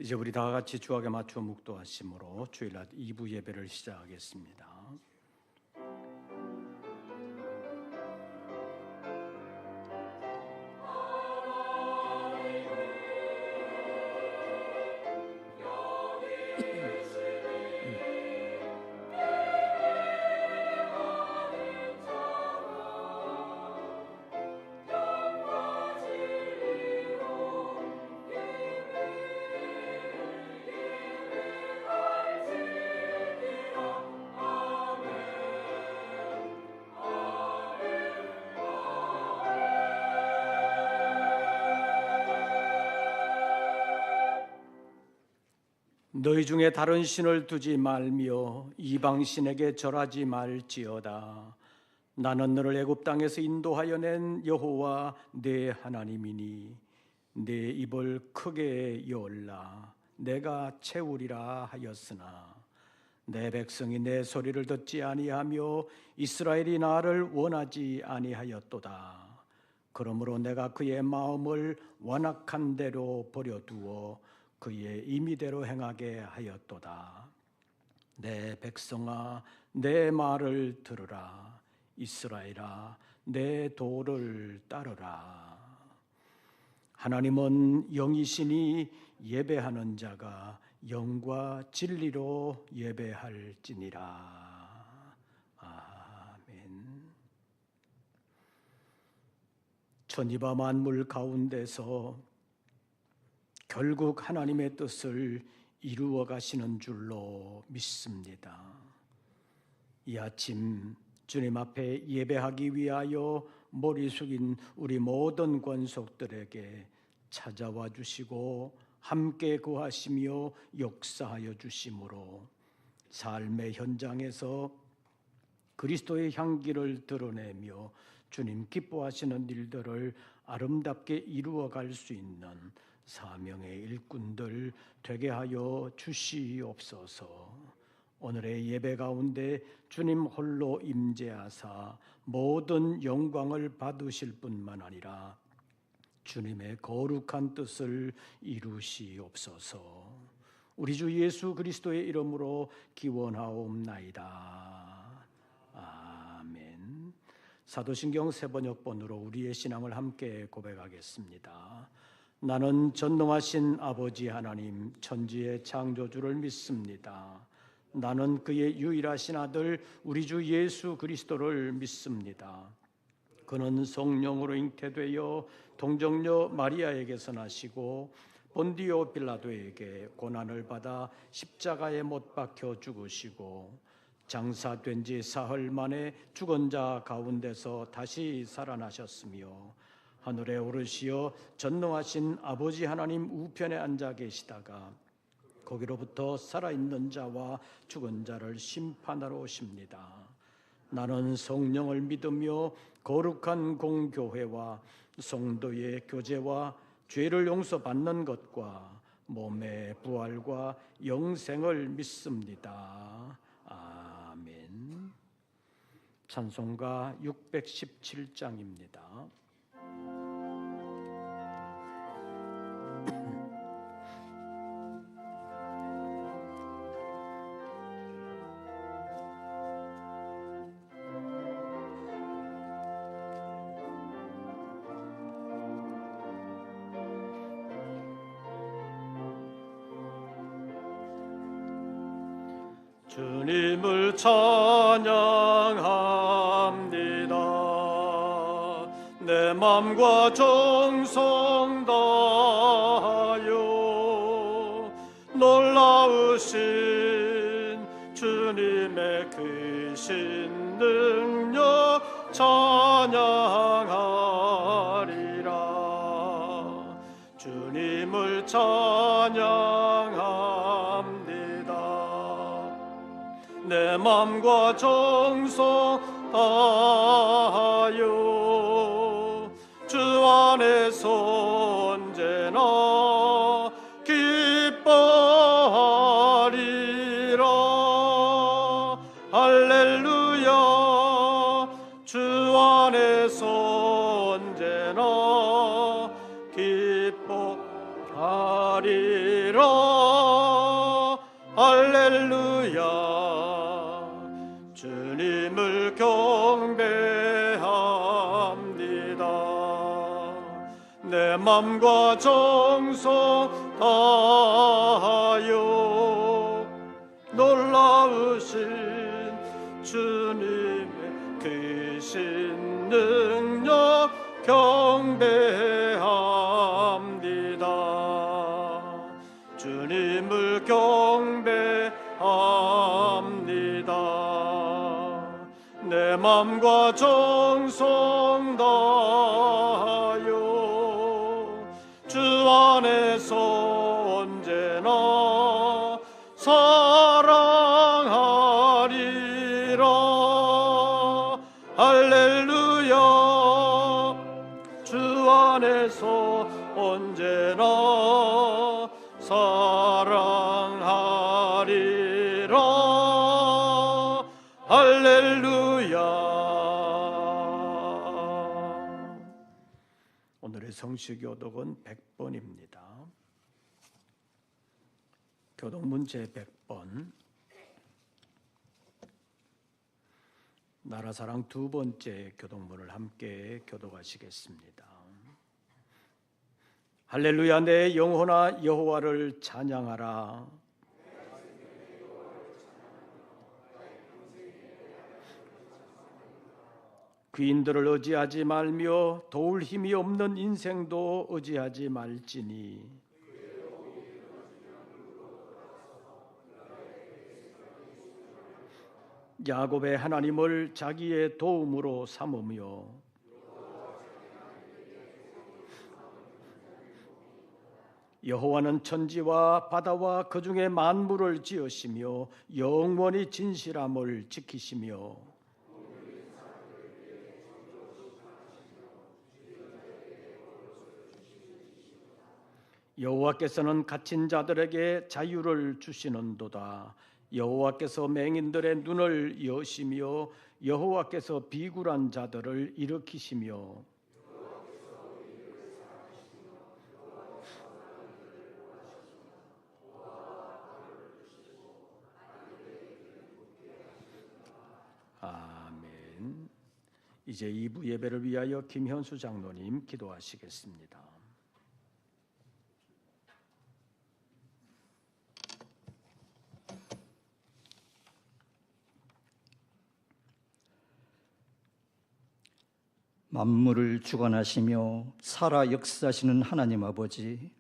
이제 우리 다 같이 주악에 맞춰 묵도하심으로 주일낮 2부 예배를 시작하겠습니다. 너희 중에 다른 신을 두지 말며 이방 신에게 절하지 말지어다. 나는 너를 애굽 땅에서 인도하여 낸 여호와 내 하나님이니 내 입을 크게 열라 내가 채우리라 하였으나 내 백성이 내 소리를 듣지 아니하며 이스라엘이 나를 원하지 아니하였도다. 그러므로 내가 그의 마음을 완악한 대로 버려두어 그의 임의대로 행하게 하였도다. 내 백성아 내 말을 들으라. 이스라엘아 내 도를 따르라. 하나님은 영이시니 예배하는 자가 영과 진리로 예배할지니라. 아멘. 천지와 만물 가운데서 결국 하나님의 뜻을 이루어 가시는 줄로 믿습니다. 이 아침 주님 앞에 예배하기 위하여 머리 숙인 우리 모든 권속들에게 찾아와 주시고 함께 거하시며 역사하여 주심으로 삶의 현장에서 그리스도의 향기를 드러내며 주님 기뻐하시는 일들을 아름답게 이루어갈 수 있는 사명의 일꾼들 되게 하여 주시옵소서. 오늘의 예배 가운데 주님 홀로 임재하사 모든 영광을 받으실 뿐만 아니라 주님의 거룩한 뜻을 이루시옵소서. 우리 주 예수 그리스도의 이름으로 기원하옵나이다. 아멘. 사도신경 세번역본으로 우리의 신앙을 함께 고백하겠습니다. 나는 전능하신 아버지 하나님 천지의 창조주를 믿습니다. 나는 그의 유일하신 아들 우리 주 예수 그리스도를 믿습니다. 그는 성령으로 잉태되어 동정녀 마리아에게서 나시고 본디오 빌라도에게 고난을 받아 십자가에 못 박혀 죽으시고 장사된 지 사흘 만에 죽은 자 가운데서 다시 살아나셨으며 하늘에 오르시어 전능하신 아버지 하나님 우편에 앉아 계시다가 거기로부터 살아있는 자와 죽은 자를 심판하러 오십니다. 나는 성령을 믿으며 거룩한 공교회와 성도의 교제와 죄를 용서받는 것과 몸의 부활과 영생을 믿습니다. 아멘. 찬송가 617장입니다. 주님을 찬양합니다. 내 맘과 정성 다하여 놀라우신 주님의 크신 능력 찬양하리라. 주님을 찬양합니다. 내 맘과 정성 다하여 주 안에서 언제나 기뻐하리라. 할렐루야. 주 안에서 언제나 기뻐하리라. 경배합니다. 내 맘과 정성 다하여 놀라우신 주님의 크신 능력 경배합니다. 주님을 경배합니다. 내 맘과 정성 다하여 주 안에서 언제나 사랑하리라. 할렐루야. 주 안에서 언제나 사랑하리라. 할렐루야. 오늘의 성시교독은 100번입니다. 교독문 제100번. 나라사랑 두 번째 교독문을 함께 교독하시겠습니다. 할렐루야. 내 영혼아 여호와를 찬양하라. 귀인들을 의지하지 말며 도울 힘이 없는 인생도 의지하지 말지니 야곱의 하나님을 자기의 도움으로 삼으며 여호와는 천지와 바다와 그 중에 만물을 지으시며 영원히 진실함을 지키시며 여호와께서는 갇힌 자들에게 자유를 주시는도다. 여호와께서 맹인들의 눈을 여시며 여호와께서 비굴한 자들을 일으키시며 아멘. 이제 2부 예배를 위하여 김현수 장로님 기도하시겠습니다. 만물을 주관하시며 살아 역사하시는 하나님 아버지,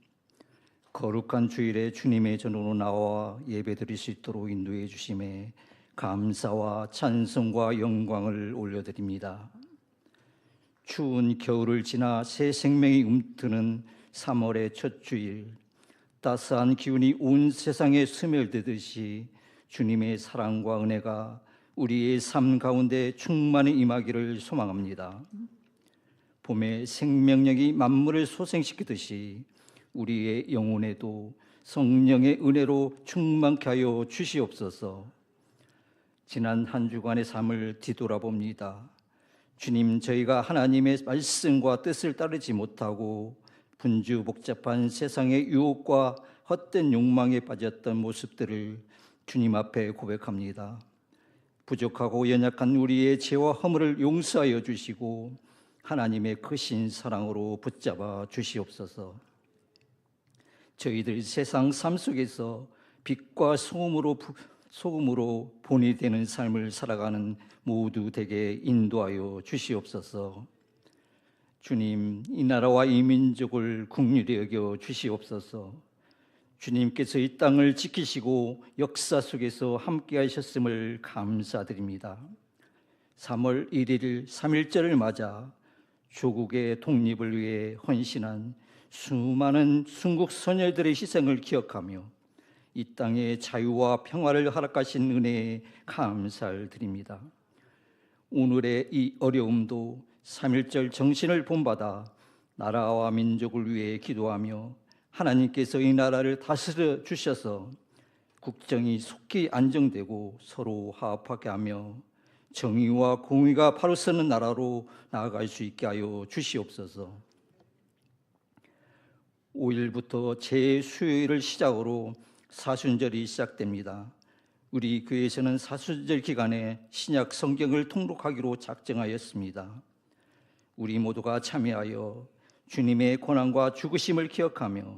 거룩한 주일에 주님의 전으로 나와 예배드릴 수 있도록 인도해 주심에 감사와 찬송과 영광을 올려드립니다. 추운 겨울을 지나 새 생명이 움트는 3월의 첫 주일, 따스한 기운이 온 세상에 스며들듯이 주님의 사랑과 은혜가 우리의 삶 가운데 충만히 임하기를 소망합니다. 봄의 생명력이 만물을 소생시키듯이 우리의 영혼에도 성령의 은혜로 충만케 하여 주시옵소서. 지난 한 주간의 삶을 뒤돌아봅니다. 주님, 저희가 하나님의 말씀과 뜻을 따르지 못하고 분주복잡한 세상의 유혹과 헛된 욕망에 빠졌던 모습들을 주님 앞에 고백합니다. 부족하고 연약한 우리의 죄와 허물을 용서하여 주시고 하나님의 크신 사랑으로 붙잡아 주시옵소서. 저희들 세상 삶 속에서 빛과 소금으로 본이 되는 삶을 살아가는 모두 되게 인도하여 주시옵소서. 주님, 이 나라와 이 민족을 긍휼히 여겨 주시옵소서. 주님께서 이 땅을 지키시고 역사 속에서 함께 하셨음을 감사드립니다. 3월 1일 3.1절을 맞아 조국의 독립을 위해 헌신한 수많은 순국 선열들의 희생을 기억하며 이 땅의 자유와 평화를 허락하신 은혜에 감사를 드립니다. 오늘의 이 어려움도 3.1절 정신을 본받아 나라와 민족을 위해 기도하며 하나님께서 이 나라를 다스려 주셔서 국정이 속히 안정되고 서로 화합하게 하며 정의와 공의가 바로 서는 나라로 나아갈 수 있게 하여 주시옵소서. 5일부터 제 수요일을 시작으로 사순절이 시작됩니다. 우리 교회에서는 사순절 기간에 신약 성경을 통독하기로 작정하였습니다. 우리 모두가 참여하여 주님의 고난과 죽으심을 기억하며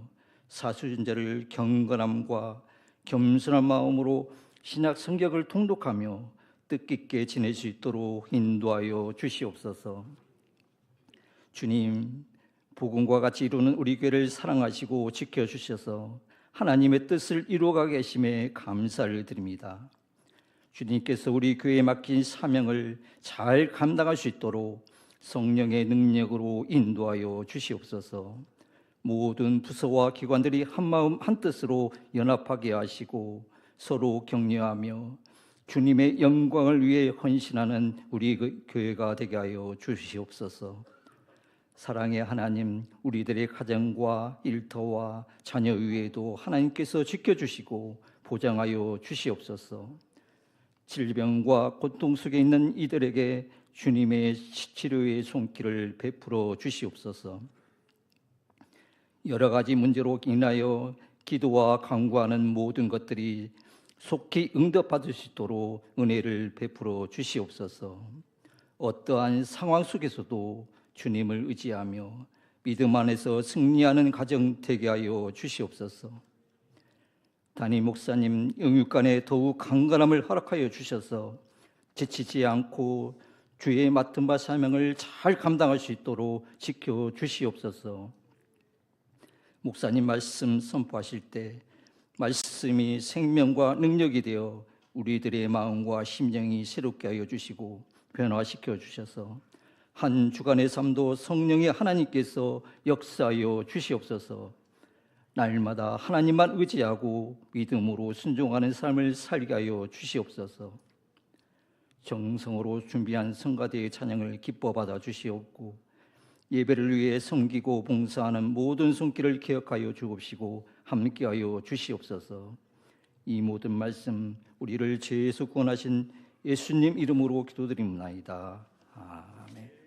사순절을 경건함과 겸손한 마음으로 신약 성경을 통독하며 뜻깊게 지낼 수 있도록 인도하여 주시옵소서. 주님, 복음과 같이 이루는 우리 교회를 사랑하시고 지켜주셔서 하나님의 뜻을 이루어가 계심에 감사를 드립니다. 주님께서 우리 교회에 맡긴 사명을 잘 감당할 수 있도록 성령의 능력으로 인도하여 주시옵소서. 모든 부서와 기관들이 한마음 한뜻으로 연합하게 하시고 서로 격려하며 주님의 영광을 위해 헌신하는 우리 교회가 되게 하여 주시옵소서. 사랑의 하나님, 우리들의 가정과 일터와 자녀 위에도 하나님께서 지켜주시고 보장하여 주시옵소서. 질병과 고통 속에 있는 이들에게 주님의 치료의 손길을 베풀어 주시옵소서. 여러 가지 문제로 인하여 기도와 간구하는 모든 것들이 속히 응답받을 수 있도록 은혜를 베풀어 주시옵소서. 어떠한 상황 속에서도 주님을 의지하며 믿음 안에서 승리하는 가정 되게 하여 주시옵소서. 담임 목사님 영육간에 더욱 강건함을 허락하여 주셔서 지치지 않고 주의 맡은 바 사명을 잘 감당할 수 있도록 지켜 주시옵소서. 목사님 말씀 선포하실 때 말씀이 생명과 능력이 되어 우리들의 마음과 심령이 새롭게 하여 주시고 변화시켜 주셔서 한 주간의 삶도 성령의 하나님께서 역사하여 주시옵소서. 날마다 하나님만 의지하고 믿음으로 순종하는 삶을 살게 하여 주시옵소서. 정성으로 준비한 성가대의 찬양을 기뻐 받아 주시옵고 예배를 위해 섬기고 봉사하는 모든 손길을 기억하여 주옵시고 함께하여 주시옵소서. 이 모든 말씀 우리를 죄에서 구원하신 예수님 이름으로 기도드립나이다. 아멘.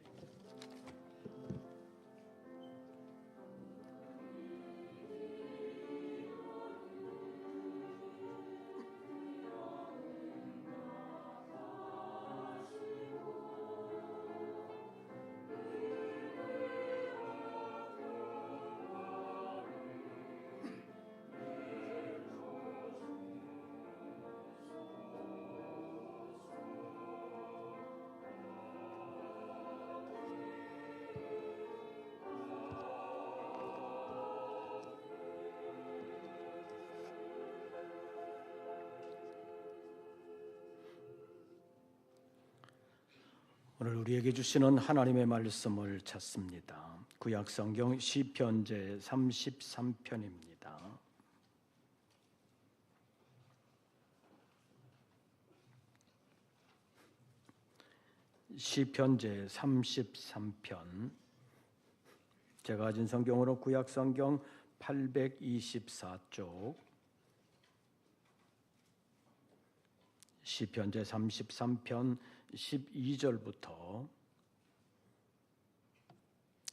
오늘 우리에게 주시는 하나님의 말씀을 찾습니다. 구약 성경 시편 제 33편입니다. 시편 제 33편, 제가 가진 성경으로 구약 성경 824쪽, 시편 제 33편 12절부터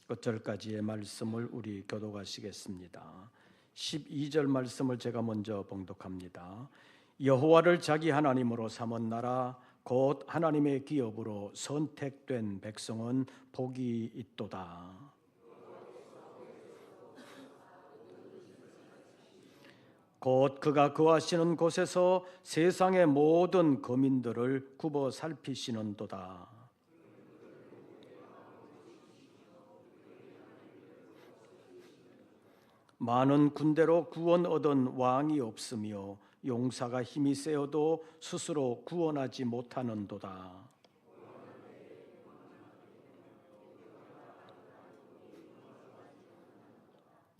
끝절까지의 말씀을 우리 교독하시겠습니다. 12절 말씀을 제가 먼저 봉독합니다. 여호와를 자기 하나님으로 삼은 나라 곧 하나님의 기업으로 선택된 백성은 복이 있도다. 곧 그가 거하시는 곳에서 세상의 모든 거민들을 굽어 살피시는도다. 많은 군대로 구원 얻은 왕이 없으며 용사가 힘이 세어도 스스로 구원하지 못하는도다.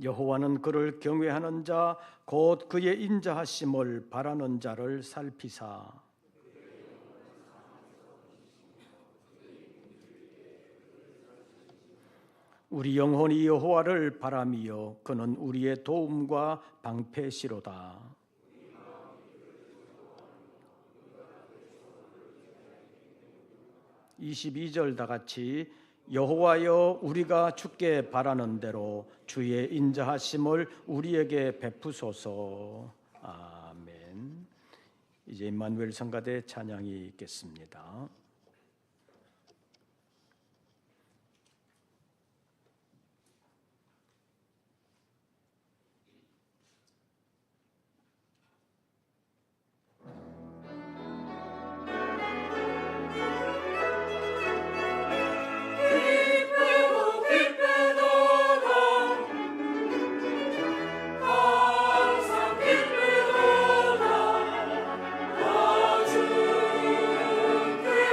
여호와는 그를 경외하는 자 곧 그의 인자하심을 바라는 자를 살피사 우리 영혼이 여호와를 바라미요 그는 우리의 도움과 방패시로다. 22절 다 같이 여호와여 우리가 주께 바라는 대로 주의 인자하심을 우리에게 베푸소서. 아멘. 이제 임마누엘 성가대 찬양이 있겠습니다.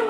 주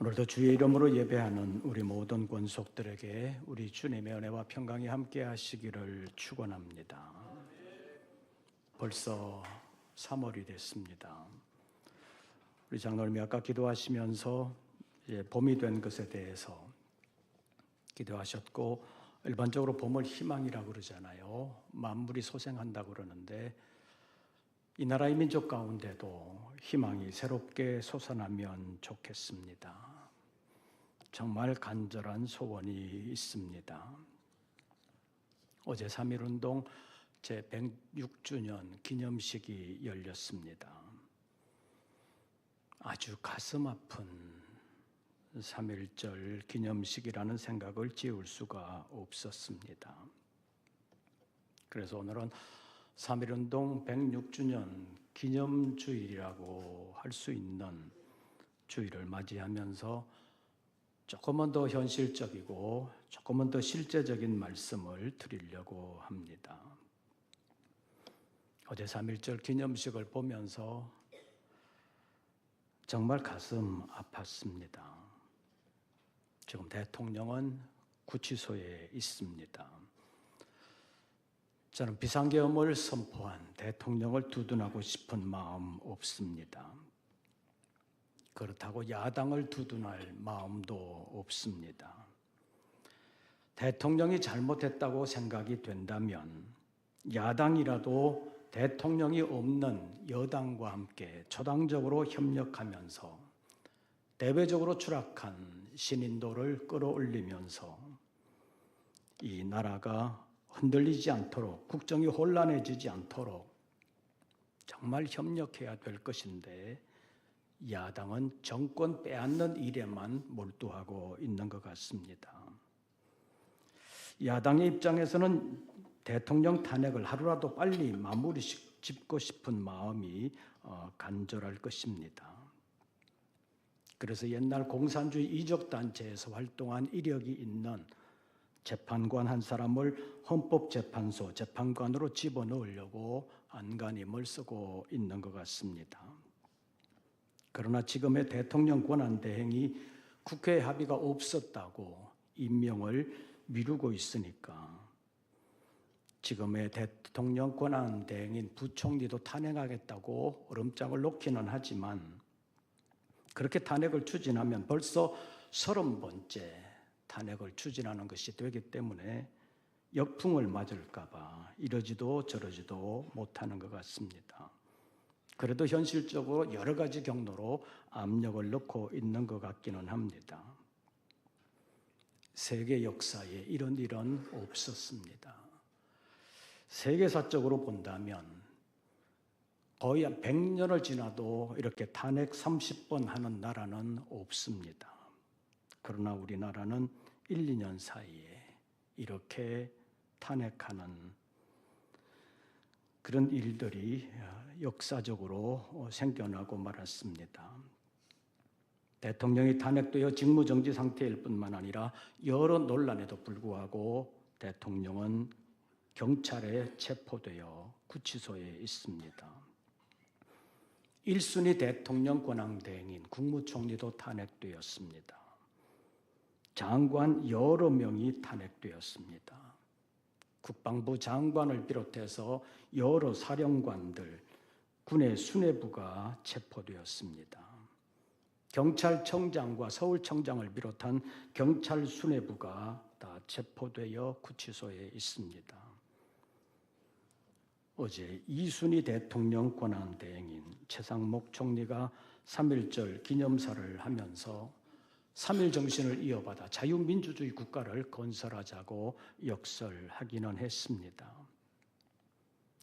오늘도 주의 이름으로 예배하는 우리 모든 권속들에게 우리 주님의 은혜와 평강이 함께 하시기를 축원합니다. 벌써 3월이 됐습니다. 우리 장로님이 아까 기도하시면서 이제 봄이 된 것에 대해서 기도하셨고, 일반적으로 봄을 희망이라고 그러잖아요. 만물이 소생한다고 그러는데 이 나라의 민족 가운데도 희망이 새롭게 솟아나면 좋겠습니다. 정말 간절한 소원이 있습니다. 어제 3.1운동 제106주년 기념식이 열렸습니다. 아주 가슴 아픈 3.1절 기념식이라는 생각을 지울 수가 없었습니다. 그래서 오늘은 3.1운동 106주년 기념주일이라고 할 수 있는 주일을 맞이하면서 조금은 더 현실적이고 조금은 더 실제적인 말씀을 드리려고 합니다. 어제 3.1절 기념식을 보면서 정말 가슴 아팠습니다. 지금 대통령은 구치소에 있습니다. 저는 비상계엄을 선포한 대통령을 두둔하고 싶은 마음 없습니다. 그렇다고 야당을 두둔할 마음도 없습니다. 대통령이 잘못했다고 생각이 된다면 야당이라도 대통령이 없는 여당과 함께 초당적으로 협력하면서 대외적으로 추락한 신인도를 끌어올리면서 이 나라가 흔들리지 않도록, 국정이 혼란해지지 않도록 정말 협력해야 될 것인데 야당은 정권 빼앗는 일에만 몰두하고 있는 것 같습니다. 야당의 입장에서는 대통령 탄핵을 하루라도 빨리 마무리 짓고 싶은 마음이 간절할 것입니다. 그래서 옛날 공산주의 이적단체에서 활동한 이력이 있는 재판관 한 사람을 헌법재판소 재판관으로 집어넣으려고 안간힘을 쓰고 있는 것 같습니다. 그러나 지금의 대통령 권한대행이 국회 합의가 없었다고 임명을 미루고 있으니까 지금의 대통령 권한대행인 부총리도 탄핵하겠다고 얼음장을 놓기는 하지만 그렇게 탄핵을 추진하면 벌써 30번째 탄핵을 추진하는 것이 되기 때문에 역풍을 맞을까 봐 이러지도 저러지도 못하는 것 같습니다. 그래도 현실적으로 여러 가지 경로로 압력을 넣고 있는 것 같기는 합니다. 세계 역사에 이런 일은 없었습니다. 세계사적으로 본다면 거의 한 100년을 지나도 이렇게 탄핵 30번 하는 나라는 없습니다. 그러나 우리나라는 1, 2년 사이에 이렇게 탄핵하는 그런 일들이 역사적으로 생겨나고 말았습니다. 대통령이 탄핵되어 직무정지 상태일 뿐만 아니라 여러 논란에도 불구하고 대통령은 경찰에 체포되어 구치소에 있습니다. 1순위 대통령 권한대행인 국무총리도 탄핵되었습니다. 장관 여러 명이 탄핵되었습니다. 국방부 장관을 비롯해서 여러 사령관들, 군의 수뇌부가 체포되었습니다. 경찰청장과 서울청장을 비롯한 경찰 수뇌부가 다 체포되어 구치소에 있습니다. 어제 2순위 대통령 권한대행인 최상목 총리가 3.1절 기념사를 하면서 3.1 정신을 이어받아 자유민주주의 국가를 건설하자고 역설하기는 했습니다.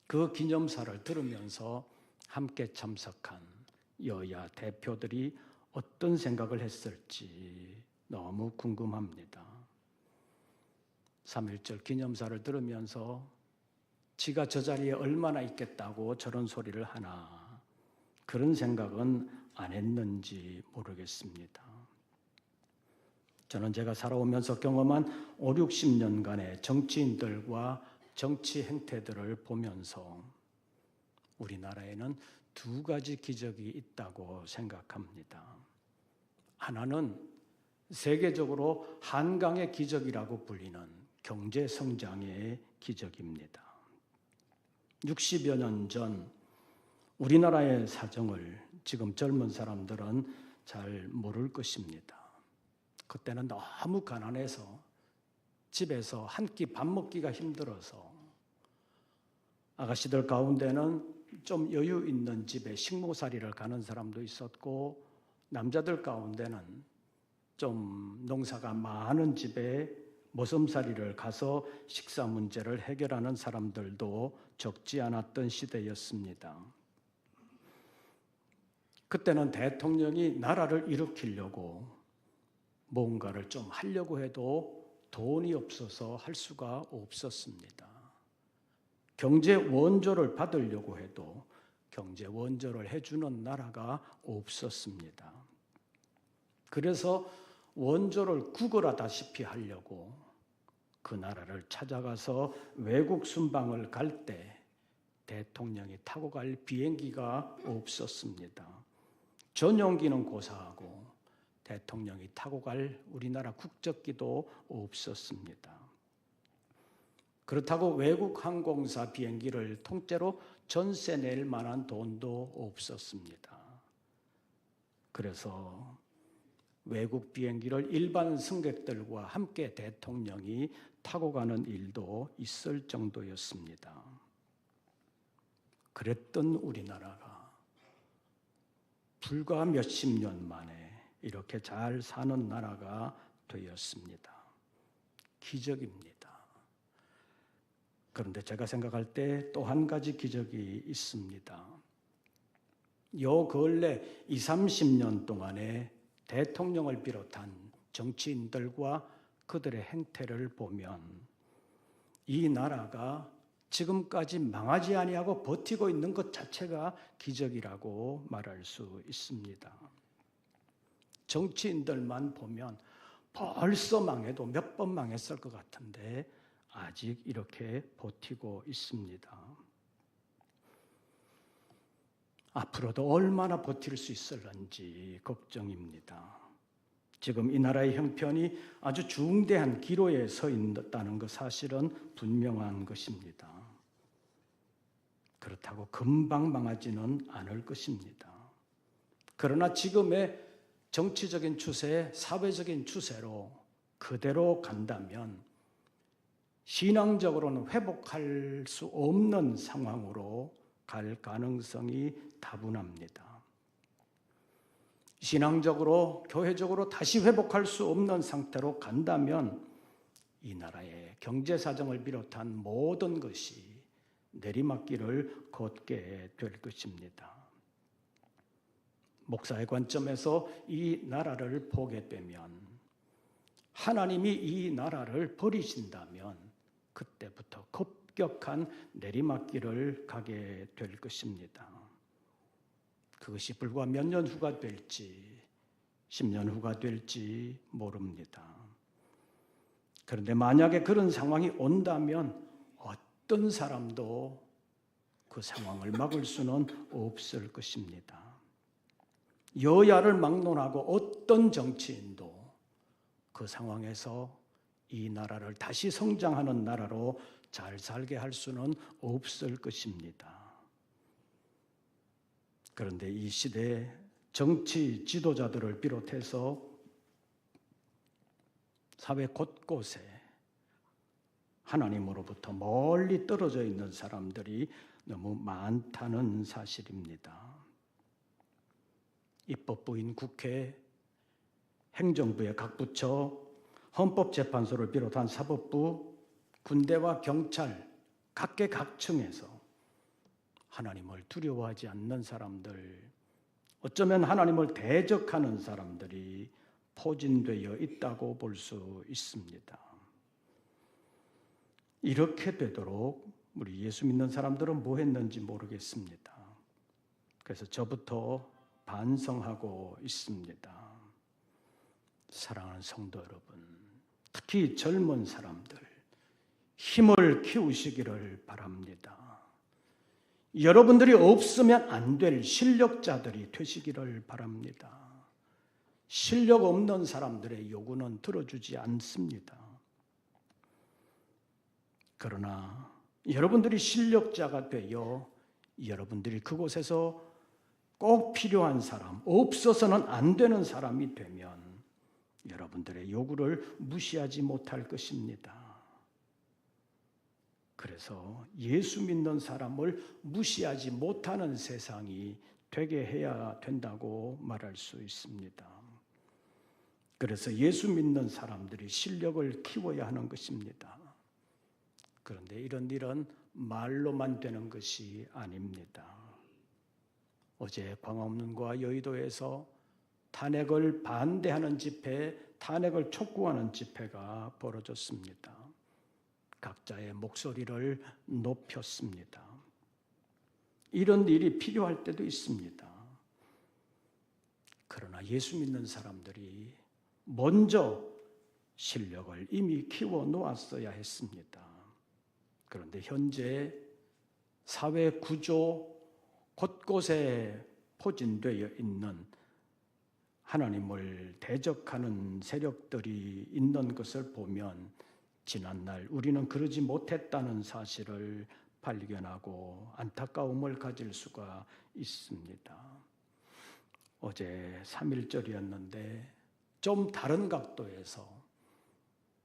그 기념사를 들으면서 함께 참석한 여야 대표들이 어떤 생각을 했을지 너무 궁금합니다. 3.1절 기념사를 들으면서 지가 저 자리에 얼마나 있겠다고 저런 소리를 하나, 그런 생각은 안 했는지 모르겠습니다. 저는 제가 살아오면서 경험한 5, 60년간의 정치인들과 정치 행태들을 보면서 우리나라에는 두 가지 기적이 있다고 생각합니다. 하나는 세계적으로 한강의 기적이라고 불리는 경제 성장의 기적입니다. 60여 년 전 우리나라의 사정을 지금 젊은 사람들은 잘 모를 것입니다. 그때는 너무 가난해서 집에서 한 끼 밥 먹기가 힘들어서 아가씨들 가운데는 좀 여유 있는 집에 식모살이를 가는 사람도 있었고, 남자들 가운데는 좀 농사가 많은 집에 머슴살이를 가서 식사 문제를 해결하는 사람들도 적지 않았던 시대였습니다. 그때는 대통령이 나라를 일으키려고 뭔가를 좀 하려고 해도 돈이 없어서 할 수가 없었습니다. 경제 원조를 받으려고 해도 경제 원조를 해주는 나라가 없었습니다. 그래서 원조를 구걸하다시피 하려고 그 나라를 찾아가서 외국 순방을 갈 때 대통령이 타고 갈 비행기가 없었습니다. 전용기는 고사하고 대통령이 타고 갈 우리나라 국적기도 없었습니다. 그렇다고 외국 항공사 비행기를 통째로 전세 낼 만한 돈도 없었습니다. 그래서 외국 비행기를 일반 승객들과 함께 대통령이 타고 가는 일도 있을 정도였습니다. 그랬던 우리나라가 불과 몇십 년 만에 이렇게 잘 사는 나라가 되었습니다. 기적입니다. 그런데 제가 생각할 때 또 한 가지 기적이 있습니다. 요 근래 20, 30년 동안에 대통령을 비롯한 정치인들과 그들의 행태를 보면 이 나라가 지금까지 망하지 아니하고 버티고 있는 것 자체가 기적이라고 말할 수 있습니다. 정치인들만 보면 벌써 망해도 몇 번 망했을 것 같은데 아직 이렇게 버티고 있습니다. 앞으로도 얼마나 버틸 수 있을런지 걱정입니다. 지금 이 나라의 형편이 아주 중대한 기로에 서 있다는 것 사실은 분명한 것입니다. 그렇다고 금방 망하지는 않을 것입니다. 그러나 지금의 정치적인 추세, 사회적인 추세로 그대로 간다면 신앙적으로는 회복할 수 없는 상황으로 갈 가능성이 다분합니다. 신앙적으로, 교회적으로 다시 회복할 수 없는 상태로 간다면 이 나라의 경제 사정을 비롯한 모든 것이 내리막길을 걷게 될 것입니다. 목사의 관점에서 이 나라를 보게 되면 하나님이 이 나라를 버리신다면 그때부터 급격한 내리막길을 가게 될 것입니다. 그것이 불과 몇 년 후가 될지 10년 후가 될지 모릅니다. 그런데 만약에 그런 상황이 온다면 어떤 사람도 그 상황을 막을 수는 없을 것입니다. 여야를 막론하고 어떤 정치인도 그 상황에서 이 나라를 다시 성장하는 나라로 잘 살게 할 수는 없을 것입니다. 그런데 이 시대에 정치 지도자들을 비롯해서 사회 곳곳에 하나님으로부터 멀리 떨어져 있는 사람들이 너무 많다는 사실입니다. 입법부인 국회, 행정부의 각 부처, 헌법재판소를 비롯한 사법부, 군대와 경찰, 각계각층에서 하나님을 두려워하지 않는 사람들, 어쩌면 하나님을 대적하는 사람들이 포진되어 있다고 볼 수 있습니다. 이렇게 되도록 우리 예수 믿는 사람들은 뭐 했는지 모르겠습니다. 그래서 저부터 반성하고 있습니다. 사랑하는 성도 여러분, 특히 젊은 사람들, 힘을 키우시기를 바랍니다. 여러분들이 없으면 안 될 실력자들이 되시기를 바랍니다. 실력 없는 사람들의 요구는 들어주지 않습니다. 그러나 여러분들이 실력자가 되어 여러분들이 그곳에서 꼭 필요한 사람, 없어서는 안 되는 사람이 되면 여러분들의 요구를 무시하지 못할 것입니다. 그래서 예수 믿는 사람을 무시하지 못하는 세상이 되게 해야 된다고 말할 수 있습니다. 그래서 예수 믿는 사람들이 실력을 키워야 하는 것입니다. 그런데 이런 일은 말로만 되는 것이 아닙니다. 어제 광화문과 여의도에서 탄핵을 반대하는 집회, 탄핵을 촉구하는 집회가 벌어졌습니다. 각자의 목소리를 높였습니다. 이런 일이 필요할 때도 있습니다. 그러나 예수 믿는 사람들이 먼저 실력을 이미 키워 놓았어야 했습니다. 그런데 현재 사회 구조 곳곳에 포진되어 있는 하나님을 대적하는 세력들이 있는 것을 보면 지난날 우리는 그러지 못했다는 사실을 발견하고 안타까움을 가질 수가 있습니다. 어제 3.1절이었는데 좀 다른 각도에서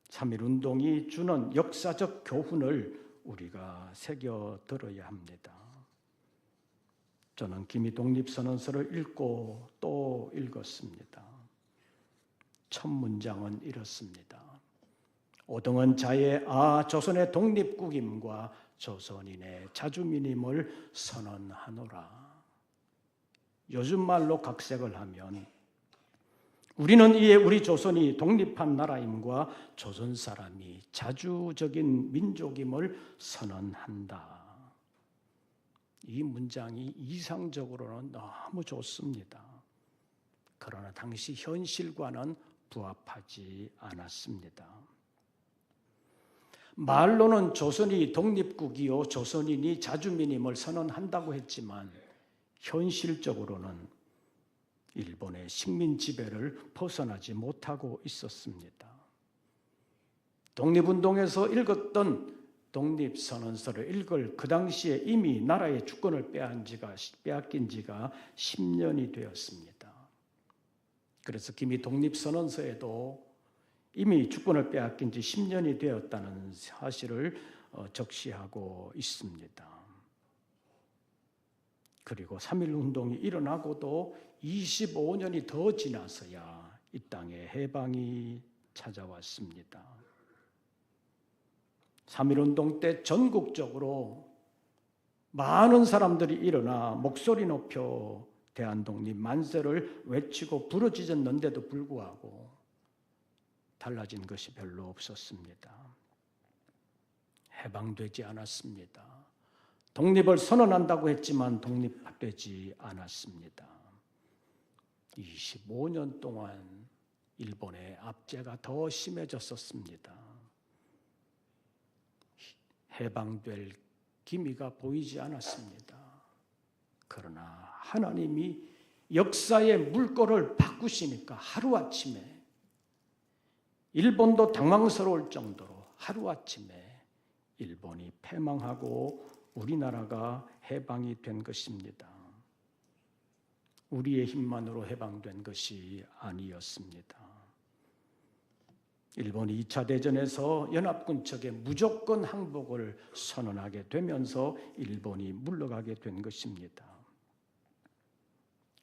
3.1운동이 주는 역사적 교훈을 우리가 새겨들어야 합니다. 저는 김이 독립선언서를 읽고 또 읽었습니다. 첫 문장은 이렇습니다. 오등은 자의 조선의 독립국임과 조선인의 자주민임을 선언하노라. 요즘 말로 각색을 하면 우리는 이에 우리 조선이 독립한 나라임과 조선 사람이 자주적인 민족임을 선언한다. 이 문장이 이상적으로는 너무 좋습니다. 그러나 당시 현실과는 부합하지 않았습니다. 말로는 조선이 독립국이요 조선인이 자주민임을 선언한다고 했지만 현실적으로는 일본의 식민 지배를 벗어나지 못하고 있었습니다. 독립운동에서 읽었던 독립선언서를 읽을 그 당시에 이미 나라의 주권을 빼앗긴 지가 10년이 되었습니다. 그래서 김이 독립선언서에도 이미 주권을 빼앗긴 지 10년이 되었다는 사실을 적시하고 있습니다. 그리고 3.1운동이 일어나고도 25년이 더 지나서야 이 땅에 해방이 찾아왔습니다. 3.1운동 때 전국적으로 많은 사람들이 일어나 목소리 높여 대한독립 만세를 외치고 부르짖었는데도 불구하고 달라진 것이 별로 없었습니다. 해방되지 않았습니다. 독립을 선언한다고 했지만 독립되지 않았습니다. 25년 동안 일본의 압제가 더 심해졌었습니다. 해방될 기미가 보이지 않았습니다. 그러나 하나님이 역사의 물꼬를 바꾸시니까 하루아침에 일본도 당황스러울 정도로 하루아침에 일본이 패망하고 우리나라가 해방이 된 것입니다. 우리의 힘만으로 해방된 것이 아니었습니다. 일본이 2차 대전에서 연합군 측에 무조건 항복을 선언하게 되면서 일본이 물러가게 된 것입니다.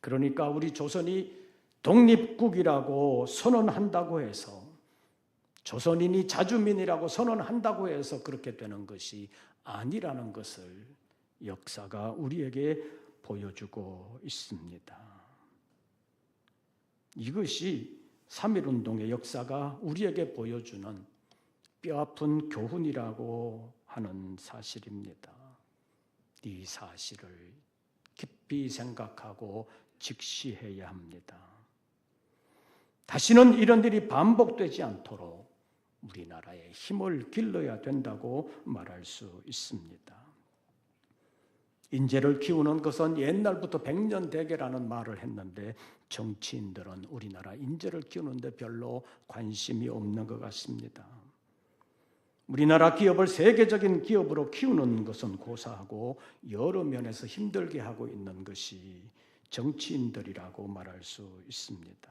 그러니까 우리 조선이 독립국이라고 선언한다고 해서 조선인이 자주민이라고 선언한다고 해서 그렇게 되는 것이 아니라는 것을 역사가 우리에게 보여주고 있습니다. 이것이 3.1운동의 역사가 우리에게 보여주는 뼈아픈 교훈이라고 하는 사실입니다. 이 사실을 깊이 생각하고 직시해야 합니다. 다시는 이런 일이 반복되지 않도록 우리나라의 힘을 길러야 된다고 말할 수 있습니다. 인재를 키우는 것은 옛날부터 백년대계라는 말을 했는데 정치인들은 우리나라 인재를 키우는데 별로 관심이 없는 것 같습니다. 우리나라 기업을 세계적인 기업으로 키우는 것은 고사하고 여러 면에서 힘들게 하고 있는 것이 정치인들이라고 말할 수 있습니다.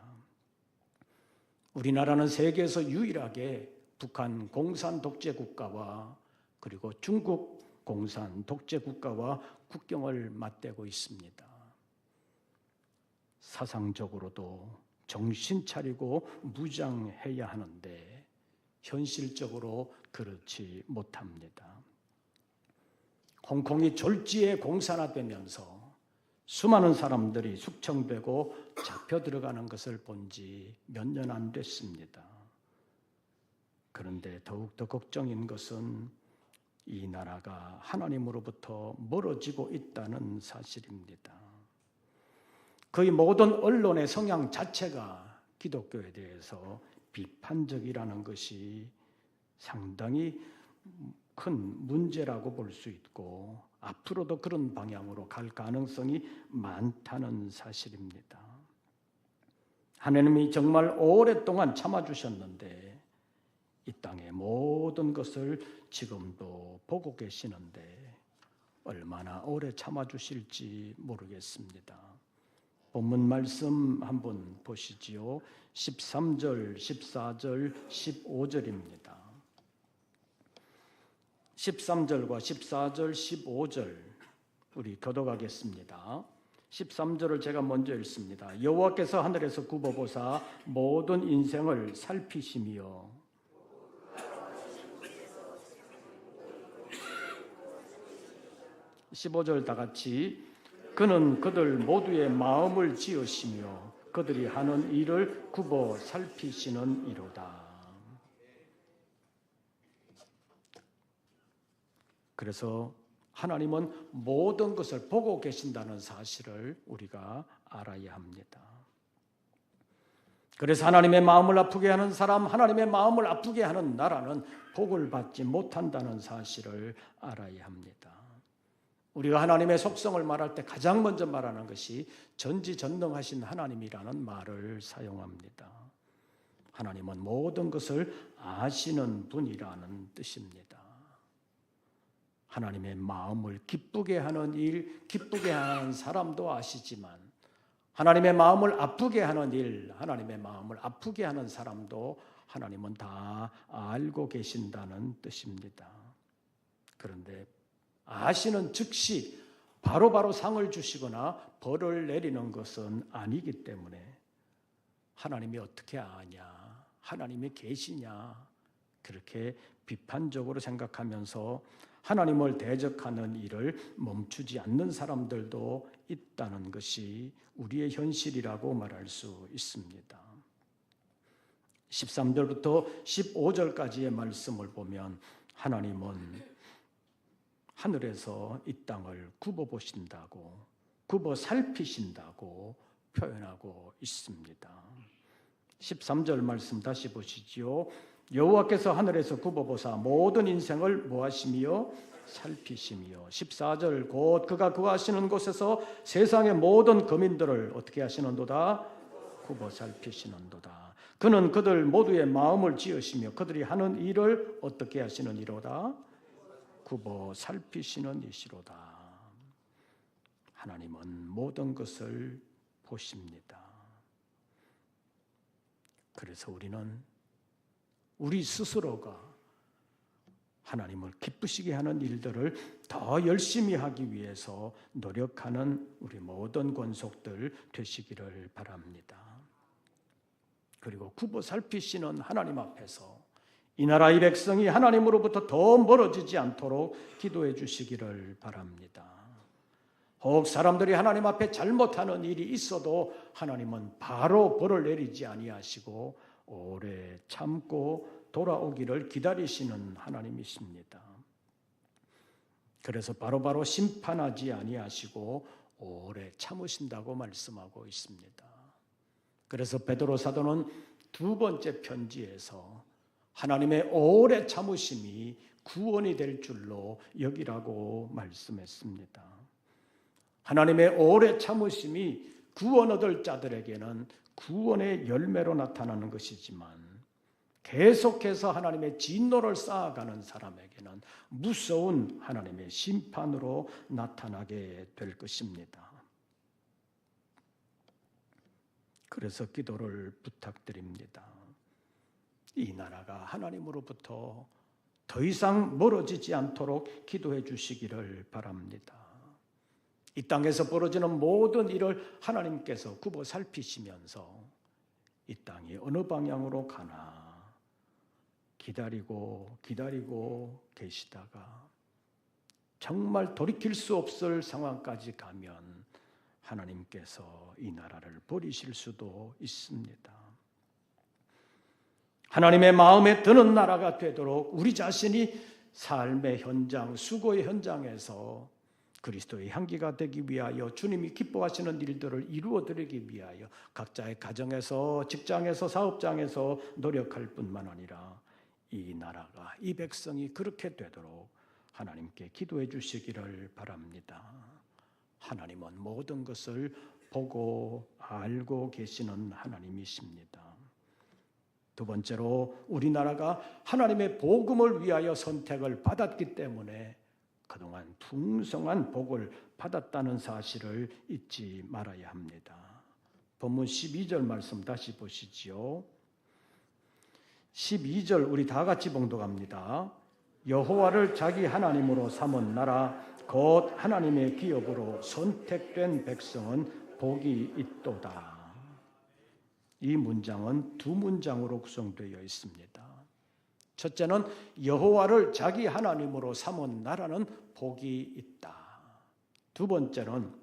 우리나라는 세계에서 유일하게 북한 공산 독재 국가와 그리고 중국 공산 독재 국가와 국경을 맞대고 있습니다. 사상적으로도 정신 차리고 무장해야 하는데 현실적으로 그렇지 못합니다. 홍콩이 졸지에 공산화되면서 수많은 사람들이 숙청되고 잡혀 들어가는 것을 본 지 몇 년 안 됐습니다. 그런데 더욱더 걱정인 것은 이 나라가 하나님으로부터 멀어지고 있다는 사실입니다. 거의 모든 언론의 성향 자체가 기독교에 대해서 비판적이라는 것이 상당히 큰 문제라고 볼 수 있고 앞으로도 그런 방향으로 갈 가능성이 많다는 사실입니다. 하나님이 정말 오랫동안 참아주셨는데 이 땅의 모든 것을 지금도 보고 계시는데 얼마나 오래 참아주실지 모르겠습니다. 본문 말씀 한번 보시지요. 13절, 14절, 15절입니다. 13절과 14절, 15절 우리 교독하겠습니다. 13절을 제가 먼저 읽습니다. 여호와께서 하늘에서 굽어보사 모든 인생을 살피시며 15절 다 같이 그는 그들 모두의 마음을 지으시며 그들이 하는 일을 굽어 살피시는 이로다. 그래서 하나님은 모든 것을 보고 계신다는 사실을 우리가 알아야 합니다. 그래서 하나님의 마음을 아프게 하는 사람, 하나님의 마음을 아프게 하는 나라는 복을 받지 못한다는 사실을 알아야 합니다. 우리가 하나님의 속성을 말할 때 가장 먼저 말하는 것이 전지전능하신 하나님이라는 말을 사용합니다. 하나님은 모든 것을 아시는 분이라는 뜻입니다. 하나님의 마음을 기쁘게 하는 일, 기쁘게 하는 사람도 아시지만 하나님의 마음을 아프게 하는 일, 하나님의 마음을 아프게 하는 사람도 하나님은 다 알고 계신다는 뜻입니다. 그런데 아시는 즉시 바로바로 상을 주시거나 벌을 내리는 것은 아니기 때문에 하나님이 어떻게 아냐, 하나님이 계시냐 그렇게 비판적으로 생각하면서 하나님을 대적하는 일을 멈추지 않는 사람들도 있다는 것이 우리의 현실이라고 말할 수 있습니다. 13절부터 15절까지의 말씀을 보면 하나님은 하늘에서 이 땅을 굽어보신다고, 굽어 살피신다고 표현하고 있습니다. 13절 말씀 다시 보시지요. 여호와께서 하늘에서 굽어보사 모든 인생을 뭐하시며 살피시며 14절 곧 그가 거하시는 곳에서 세상의 모든 거민들을 어떻게 하시는도다? 굽어 살피시는도다. 그는 그들 모두의 마음을 지으시며 그들이 하는 일을 어떻게 하시는 이로다? 굽어 살피시는 이시로다. 하나님은 모든 것을 보십니다. 그래서 우리는 우리 스스로가 하나님을 기쁘시게 하는 일들을 더 열심히 하기 위해서 노력하는 우리 모든 권속들 되시기를 바랍니다. 그리고 굽어 살피시는 하나님 앞에서 이 나라의 백성이 하나님으로부터 더 멀어지지 않도록 기도해 주시기를 바랍니다. 혹 사람들이 하나님 앞에 잘못하는 일이 있어도 하나님은 바로 벌을 내리지 아니하시고 오래 참고 돌아오기를 기다리시는 하나님이십니다. 그래서 바로바로 심판하지 아니하시고 오래 참으신다고 말씀하고 있습니다. 그래서 베드로 사도는 두 번째 편지에서 하나님의 오래 참으심이 구원이 될 줄로 여기라고 말씀했습니다. 하나님의 오래 참으심이 구원 얻을 자들에게는 구원의 열매로 나타나는 것이지만 계속해서 하나님의 진노를 쌓아가는 사람에게는 무서운 하나님의 심판으로 나타나게 될 것입니다. 그래서 기도를 부탁드립니다. 이 나라가 하나님으로부터 더 이상 멀어지지 않도록 기도해 주시기를 바랍니다. 이 땅에서 벌어지는 모든 일을 하나님께서 굽어 살피시면서 이 땅이 어느 방향으로 가나 기다리고 계시다가 정말 돌이킬 수 없을 상황까지 가면 하나님께서 이 나라를 버리실 수도 있습니다. 하나님의 마음에 드는 나라가 되도록 우리 자신이 삶의 현장, 수고의 현장에서 그리스도의 향기가 되기 위하여 주님이 기뻐하시는 일들을 이루어드리기 위하여 각자의 가정에서, 직장에서, 사업장에서 노력할 뿐만 아니라 이 나라가, 이 백성이 그렇게 되도록 하나님께 기도해 주시기를 바랍니다. 하나님은 모든 것을 보고 알고 계시는 하나님이십니다. 두 번째로 우리나라가 하나님의 복음을 위하여 선택을 받았기 때문에 그동안 풍성한 복을 받았다는 사실을 잊지 말아야 합니다. 본문 12절 말씀 다시 보시지요. 12절 우리 다 같이 봉독합니다. 여호와를 자기 하나님으로 삼은 나라 곧 하나님의 기업으로 선택된 백성은 복이 있도다. 이 문장은 두 문장으로 구성되어 있습니다. 첫째는 여호와를 자기 하나님으로 삼은 나라는 복이 있다. 두 번째는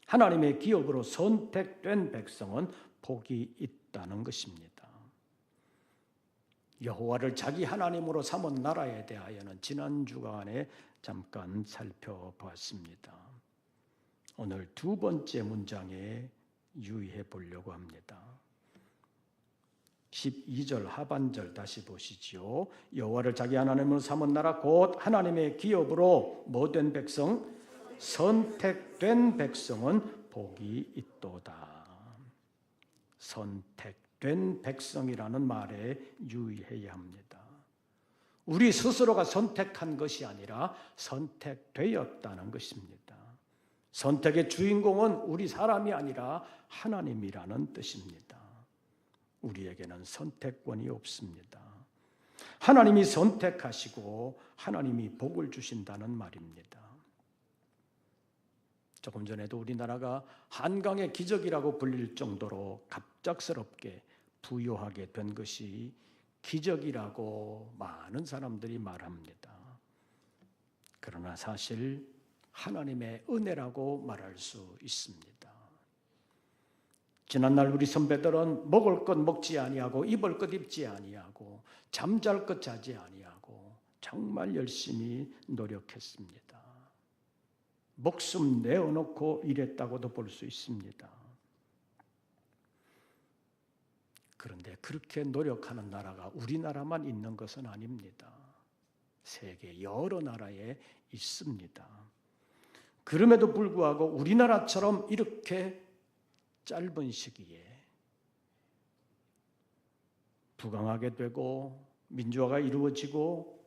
하나님의 기업으로 선택된 백성은 복이 있다는 것입니다. 여호와를 자기 하나님으로 삼은 나라에 대하여는 지난 주간에 잠깐 살펴봤습니다. 오늘 두 번째 문장에 유의해 보려고 합니다. 12절 하반절 다시 보시지요. 여호와를 자기 하나님으로 삼은 나라 곧 하나님의 기업으로 뭐된 백성? 선택된 백성은 복이 있도다. 선택된 백성이라는 말에 유의해야 합니다. 우리 스스로가 선택한 것이 아니라 선택되었다는 것입니다. 선택의 주인공은 우리 사람이 아니라 하나님이라는 뜻입니다. 우리에게는 선택권이 없습니다. 하나님이 선택하시고 하나님이 복을 주신다는 말입니다. 조금 전에도 우리나라가 한강의 기적이라고 불릴 정도로 갑작스럽게 부유하게 된 것이 기적이라고 많은 사람들이 말합니다. 그러나 사실 하나님의 은혜라고 말할 수 있습니다. 지난날 우리 선배들은 먹을 것 먹지 아니하고 입을 것 입지 아니하고 잠잘 것 자지 아니하고 정말 열심히 노력했습니다. 목숨 내어놓고 일했다고도 볼 수 있습니다. 그런데 그렇게 노력하는 나라가 우리나라만 있는 것은 아닙니다. 세계 여러 나라에 있습니다. 그럼에도 불구하고 우리나라처럼 이렇게 짧은 시기에 부강하게 되고 민주화가 이루어지고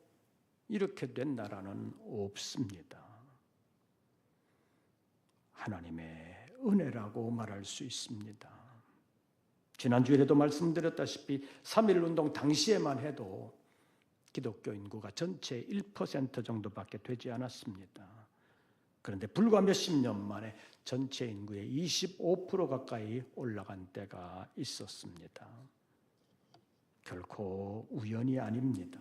이렇게 된 나라는 없습니다. 하나님의 은혜라고 말할 수 있습니다. 지난주에도 말씀드렸다시피 3.1운동 당시에만 해도 기독교 인구가 전체 1% 정도밖에 되지 않았습니다. 그런데 불과 몇십 년 만에 전체 인구의 25% 가까이 올라간 때가 있었습니다. 결코 우연이 아닙니다.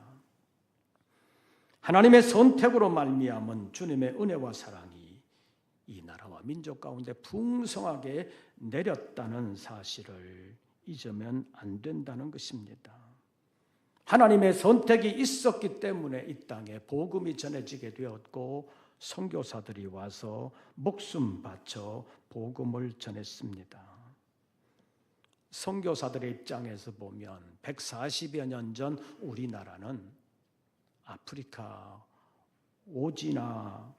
하나님의 선택으로 말미암은 주님의 은혜와 사랑이 이 나라와 민족 가운데 풍성하게 내렸다는 사실을 잊으면 안 된다는 것입니다. 하나님의 선택이 있었기 때문에 이 땅에 복음이 전해지게 되었고 선교사들이 와서 목숨 바쳐 복음을 전했습니다. 선교사들의 입장에서 보면 140여 년 전 우리나라는 아프리카 오지나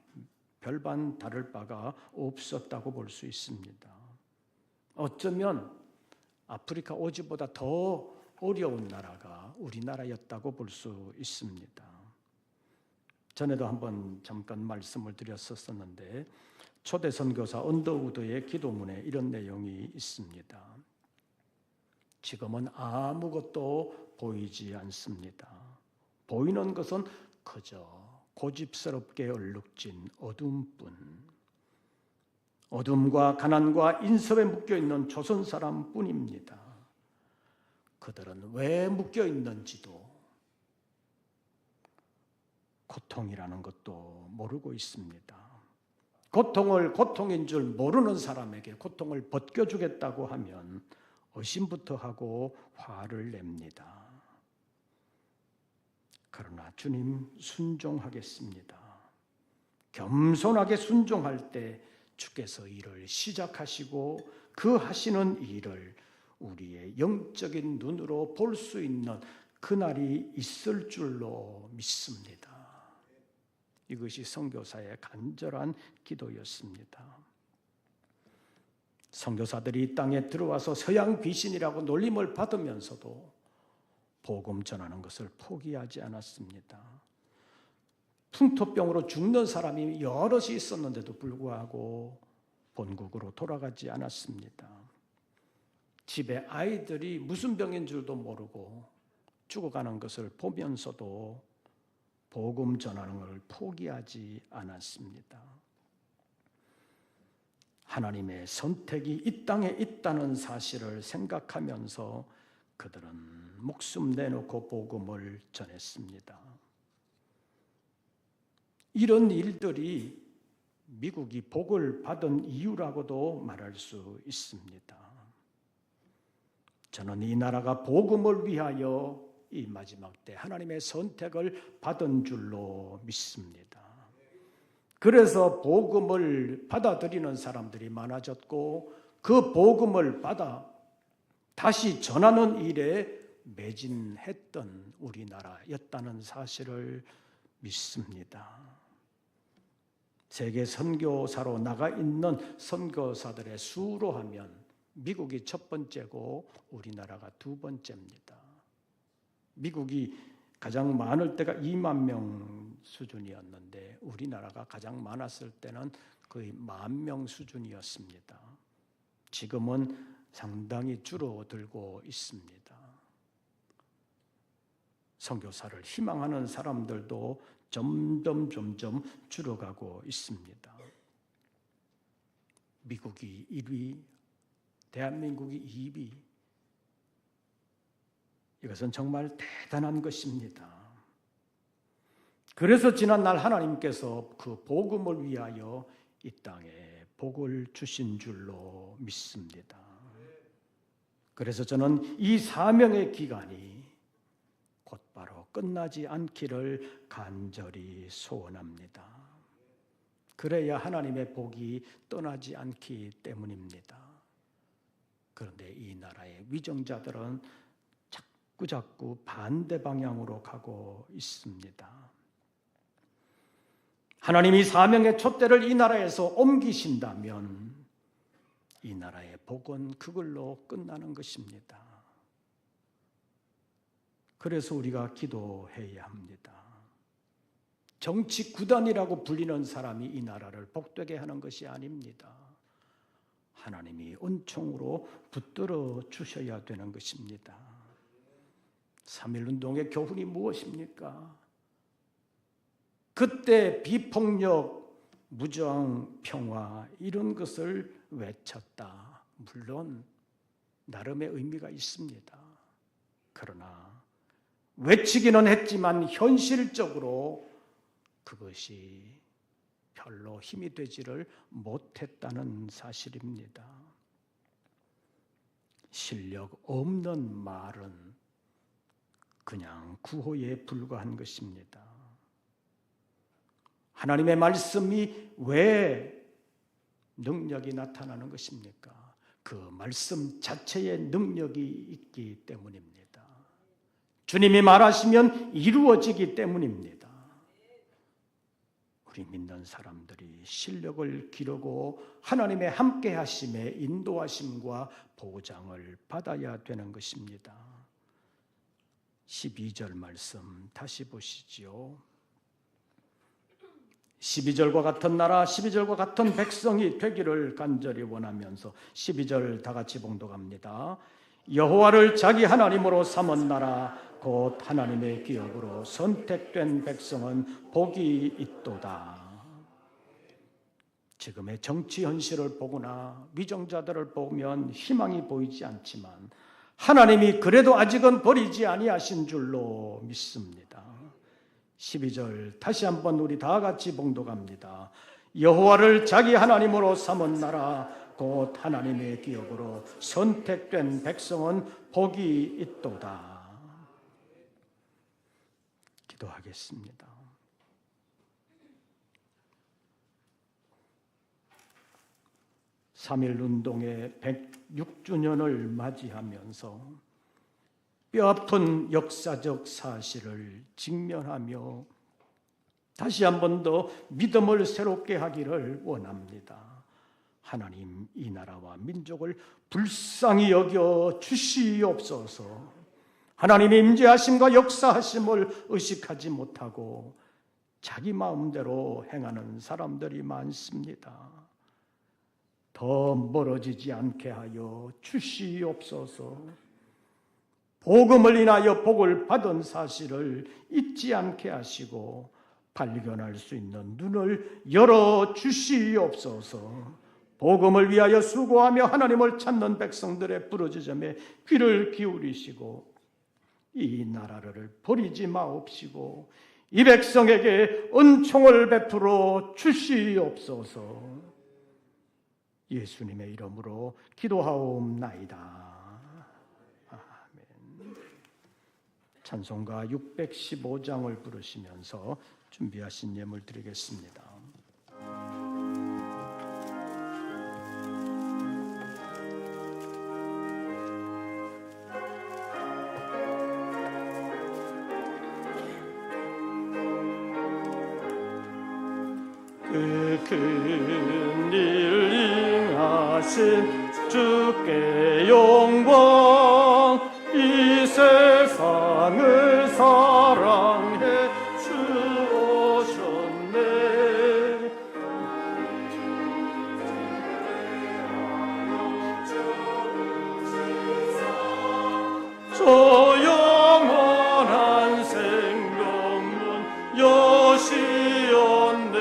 별반 다를 바가 없었다고 볼 수 있습니다. 어쩌면 아프리카 오지보다 더 어려운 나라가 우리나라였다고 볼 수 있습니다. 전에도 한번 잠깐 말씀을 드렸었는데 초대 선교사 언더우드의 기도문에 이런 내용이 있습니다. 지금은 아무것도 보이지 않습니다. 보이는 것은 그저 고집스럽게 얼룩진 어둠뿐. 어둠과 가난과 인섭에 묶여있는 조선 사람뿐입니다. 그들은 왜 묶여있는지도 고통이라는 것도 모르고 있습니다. 고통을 고통인 줄 모르는 사람에게 고통을 벗겨주겠다고 하면 의심부터 하고 화를 냅니다. 그러나 주님 순종하겠습니다. 겸손하게 순종할 때 주께서 일을 시작하시고 그 하시는 일을 우리의 영적인 눈으로 볼 수 있는 그날이 있을 줄로 믿습니다. 이것이 선교사의 간절한 기도였습니다. 선교사들이 이 땅에 들어와서 서양 귀신이라고 놀림을 받으면서도 복음 전하는 것을 포기하지 않았습니다. 풍토병으로 죽는 사람이 여럿이 있었는데도 불구하고 본국으로 돌아가지 않았습니다. 집에 아이들이 무슨 병인 줄도 모르고 죽어가는 것을 보면서도 복음 전하는 것을 포기하지 않았습니다. 하나님의 선택이 이 땅에 있다는 사실을 생각하면서 그들은 목숨 내놓고 복음을 전했습니다. 이런 일들이 미국이 복을 받은 이유라고도 말할 수 있습니다. 저는 이 나라가 복음을 위하여 이 마지막 때 하나님의 선택을 받은 줄로 믿습니다. 그래서 복음을 받아들이는 사람들이 많아졌고 그 복음을 받아 다시 전하는 일에 매진했던 우리나라였다는 사실을 믿습니다. 세계 선교사로 나가 있는 선교사들의 수로 하면 미국이 첫 번째고 우리나라가 두 번째입니다. 미국이 가장 많을 때가 2만 명 수준이었는데 우리나라가 가장 많았을 때는 거의 10,000명 수준이었습니다. 지금은 상당히 줄어들고 있습니다. 선교사를 희망하는 사람들도 점점 줄어가고 있습니다. 미국이 1위, 대한민국이 2위. 이것은 정말 대단한 것입니다. 그래서 지난날 하나님께서 그 복음을 위하여 이 땅에 복을 주신 줄로 믿습니다. 그래서 저는 이 사명의 기간이 곧바로 끝나지 않기를 간절히 소원합니다. 그래야 하나님의 복이 떠나지 않기 때문입니다. 그런데 이 나라의 위정자들은 자꾸 반대 방향으로 가고 있습니다. 하나님이 사명의 촛대를 이 나라에서 옮기신다면 이 나라의 복은 그걸로 끝나는 것입니다. 그래서 우리가 기도해야 합니다. 정치 구단이라고 불리는 사람이 이 나라를 복되게 하는 것이 아닙니다. 하나님이 은총으로 붙들어 주셔야 되는 것입니다. 3.1운동의 교훈이 무엇입니까? 그때 비폭력, 무저항, 평화 이런 것을 외쳤다. 물론 나름의 의미가 있습니다. 그러나 외치기는 했지만 현실적으로 그것이 별로 힘이 되지를 못했다는 사실입니다. 실력 없는 말은 그냥 구호에 불과한 것입니다. 하나님의 말씀이 왜 능력이 나타나는 것입니까? 그 말씀 자체에 능력이 있기 때문입니다. 주님이 말하시면 이루어지기 때문입니다. 우리 믿는 사람들이 실력을 기르고 하나님의 함께 하심에 인도하심과 보장을 받아야 되는 것입니다. 12절 말씀 다시 보시지요. 12절과 같은 나라, 12절과 같은 백성이 되기를 간절히 원하면서 12절 다 같이 봉독합니다. 여호와를 자기 하나님으로 삼은 나라 곧 하나님의 기업으로 선택된 백성은 복이 있도다. 지금의 정치 현실을 보거나 위정자들을 보면 희망이 보이지 않지만 하나님이 그래도 아직은 버리지 아니하신 줄로 믿습니다. 12절 다시 한번 우리 다 같이 봉독합니다. 여호와를 자기 하나님으로 삼은 나라 곧 하나님의 기업으로 선택된 백성은 복이 있도다. 기도하겠습니다. 삼일운동의 106주년을 맞이하면서 뼈아픈 역사적 사실을 직면하며 다시 한 번 더 믿음을 새롭게 하기를 원합니다. 하나님, 이 나라와 민족을 불쌍히 여겨 주시옵소서. 하나님의 임재하심과 역사하심을 의식하지 못하고 자기 마음대로 행하는 사람들이 많습니다. 더 멀어지지 않게 하여 주시옵소서. 복음을 인하여 복을 받은 사실을 잊지 않게 하시고 발견할 수 있는 눈을 열어 주시옵소서. 복음을 위하여 수고하며 하나님을 찾는 백성들의 부르짖음에 귀를 기울이시고 이 나라를 버리지 마옵시고 이 백성에게 은총을 베풀어 주시옵소서. 예수님의 이름으로 기도하옵나이다. 찬송가 615장을 부르시면서 준비하신 예물 드리겠습니다. 그 큰 일 행하신 주께 영광, 이 세상을 사랑해 주오셨네. 저 영원한 생명문 여시었네.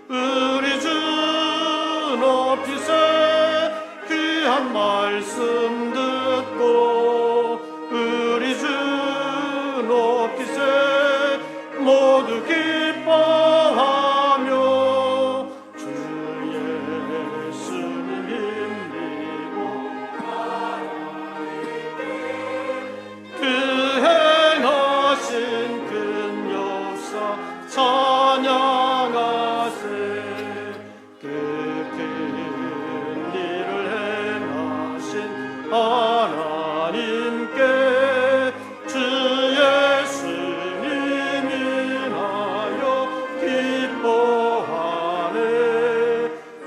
우리 주 높이세 귀한 말씀 듣고 우리 주 높이세 모두 기뻐하며 주 예수님 힘입고 그 행하신 큰 역사 찬양하세. 그 큰 일을 행하신 하나님께 주 예수님 인하여 기뻐하네.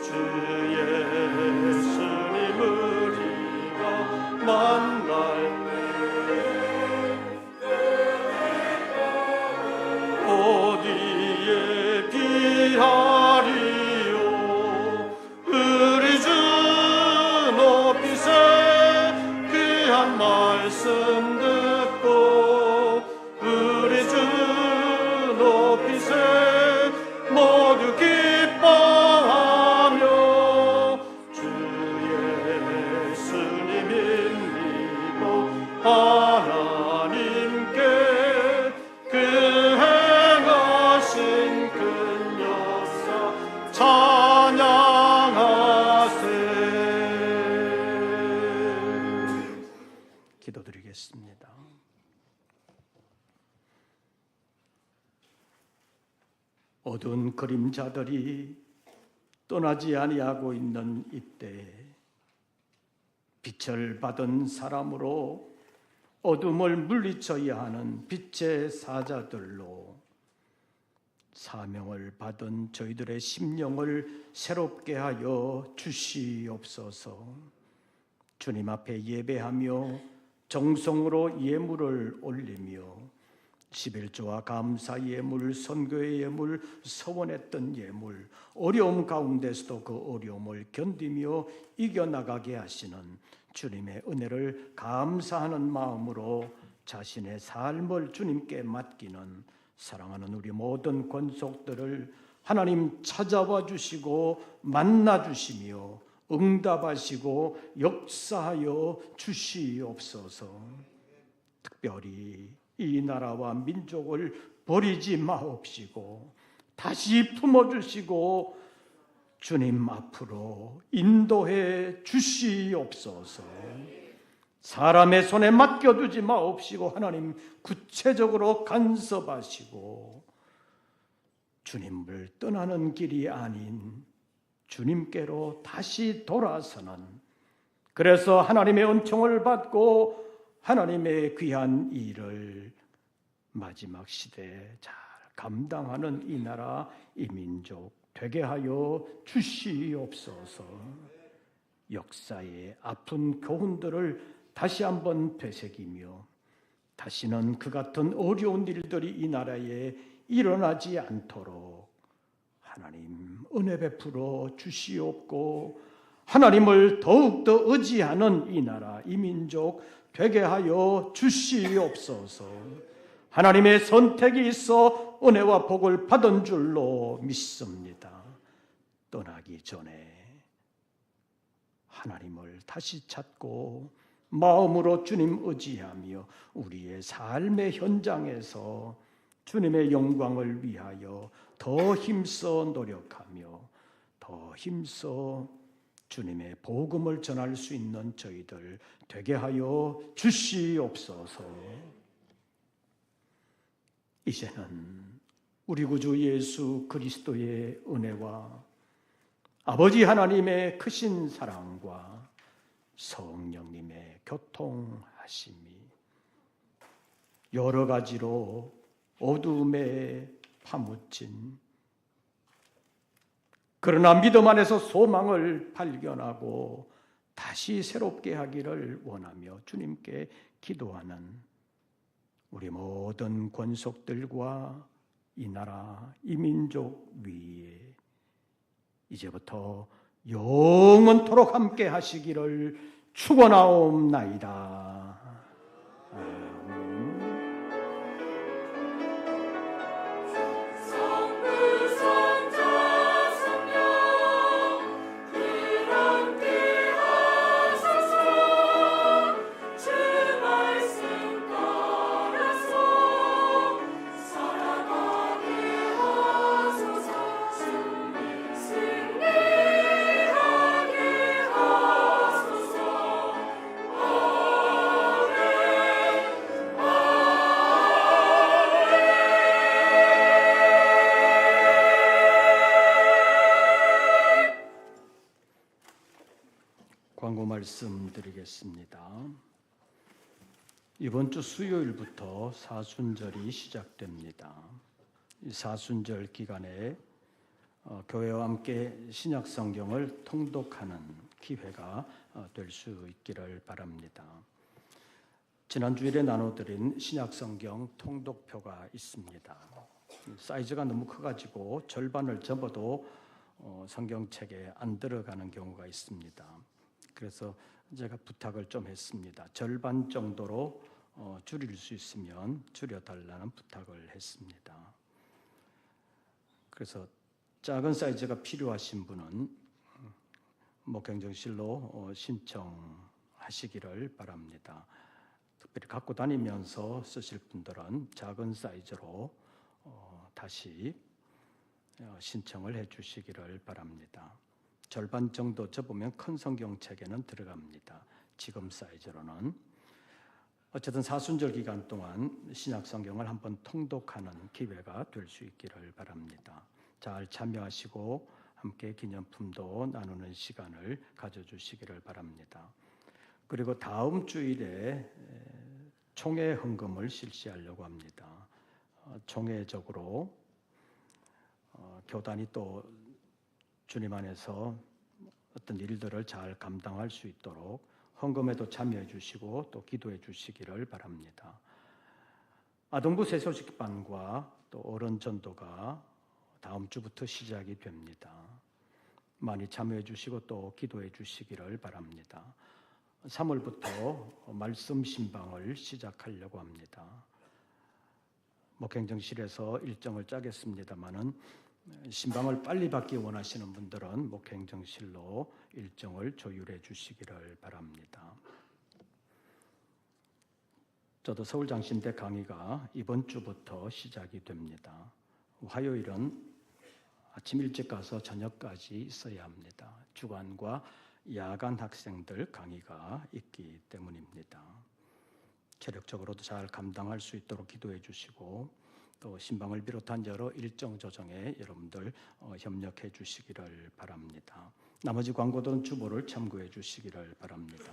주 예수님 우리가 만날 어디에 피하리요. 우리 주 높이세 귀한 말씀 듣고 우리 주 높이세 모두 기뻐하며 주 예수님 믿고 하나님께 그 행하신 큰 역사 찬양하세. 기도드리겠습니다. 어두운 그림자들이 떠나지 아니하고 있는 이때에 빛을 받은 사람으로 어둠을 물리쳐야 하는 빛의 사자들로 사명을 받은 저희들의 심령을 새롭게 하여 주시옵소서. 주님 앞에 예배하며 정성으로 예물을 올리며 11조와 감사 예물, 선교의 예물, 서원했던 예물, 어려움 가운데서도 그 어려움을 견디며 이겨나가게 하시는 주님의 은혜를 감사하는 마음으로 자신의 삶을 주님께 맡기는 사랑하는 우리 모든 권속들을 하나님 찾아와 주시고 만나 주시며 응답하시고 역사하여 주시옵소서. 특별히 이 나라와 민족을 버리지 마옵시고 다시 품어주시고 주님 앞으로 인도해 주시옵소서. 사람의 손에 맡겨두지 마옵시고 하나님 구체적으로 간섭하시고 주님을 떠나는 길이 아닌 주님께로 다시 돌아서는, 그래서 하나님의 은총을 받고 하나님의 귀한 일을 마지막 시대에 잘 감당하는 이 나라 이 민족 되게 하여 주시옵소서. 역사의 아픈 교훈들을 다시 한번 되새기며 다시는 그 같은 어려운 일들이 이 나라에 일어나지 않도록 하나님 은혜 베풀어 주시옵고 하나님을 더욱더 의지하는 이 나라 이 민족 되게 하여 주시옵소서. 하나님의 선택이 있어 은혜와 복을 받은 줄로 믿습니다. 떠나기 전에 하나님을 다시 찾고 마음으로 주님 의지하며 우리의 삶의 현장에서 주님의 영광을 위하여 더 힘써 노력하며 더 힘써 주님의 복음을 전할 수 있는 저희들 되게 하여 주시옵소서. 이제는 우리 구주 예수 그리스도의 은혜와 아버지 하나님의 크신 사랑과 성령님의 교통하심이 여러 가지로 어둠에 파묻힌, 그러나 믿음 안에서 소망을 발견하고 다시 새롭게 하기를 원하며 주님께 기도하는 우리 모든 권속들과 이 나라 이 민족 위에 이제부터 영원토록 함께 하시기를 축원하옵나이다. 광고 말씀드리겠습니다. 이번 주 수요일부터 사순절이 시작됩니다. 이 사순절 기간에 교회와 함께 신약 성경을 통독하는 기회가 될 수 있기를 바랍니다. 지난 주일에 나눠드린 신약 성경 통독표가 있습니다. 사이즈가 너무 커가지고 절반을 접어도 성경책에 안 들어가는 경우가 있습니다. 그래서 제가 부탁을 좀 했습니다. 절반 정도로 줄일 수 있으면 줄여달라는 부탁을 했습니다. 그래서 작은 사이즈가 필요하신 분은 목행정실로 신청하시기를 바랍니다. 특별히 갖고 다니면서 쓰실 분들은 작은 사이즈로 다시 신청을 해 주시기를 바랍니다. 절반 정도 접으면 큰 성경책에는 들어갑니다. 지금 사이즈로는. 어쨌든 사순절 기간 동안 신약 성경을 한번 통독하는 기회가 될 수 있기를 바랍니다. 잘 참여하시고 함께 기념품도 나누는 시간을 가져주시기를 바랍니다. 그리고 다음 주일에 총회 헌금을 실시하려고 합니다. 총회적으로 교단이 또 주님 안에서 어떤 일들을 잘 감당할 수 있도록 헌금에도 참여해 주시고 또 기도해 주시기를 바랍니다. 아동부 세소식반과 또 어른 전도가 다음 주부터 시작이 됩니다. 많이 참여해 주시고 또 기도해 주시기를 바랍니다. 3월부터 말씀 신방을 시작하려고 합니다. 목행정실에서 일정을 짜겠습니다마는 신방을 빨리 받기 원하시는 분들은 목행정실로 일정을 조율해 주시기를 바랍니다. 저도 서울장신대 강의가 이번 주부터 시작이 됩니다. 화요일은 아침 일찍 가서 저녁까지 있어야 합니다. 주간과 야간 학생들 강의가 있기 때문입니다. 체력적으로도 잘 감당할 수 있도록 기도해 주시고 또 신방을 비롯한 여러 일정 조정에 여러분들 협력해 주시기를 바랍니다. 나머지 광고들은 주보를 참고해 주시기를 바랍니다.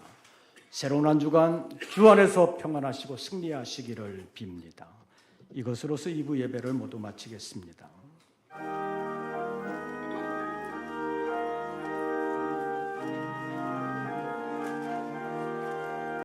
새로운 한 주간 주 안에서 평안하시고 승리하시기를 빕니다. 이것으로서 2부 예배를 모두 마치겠습니다.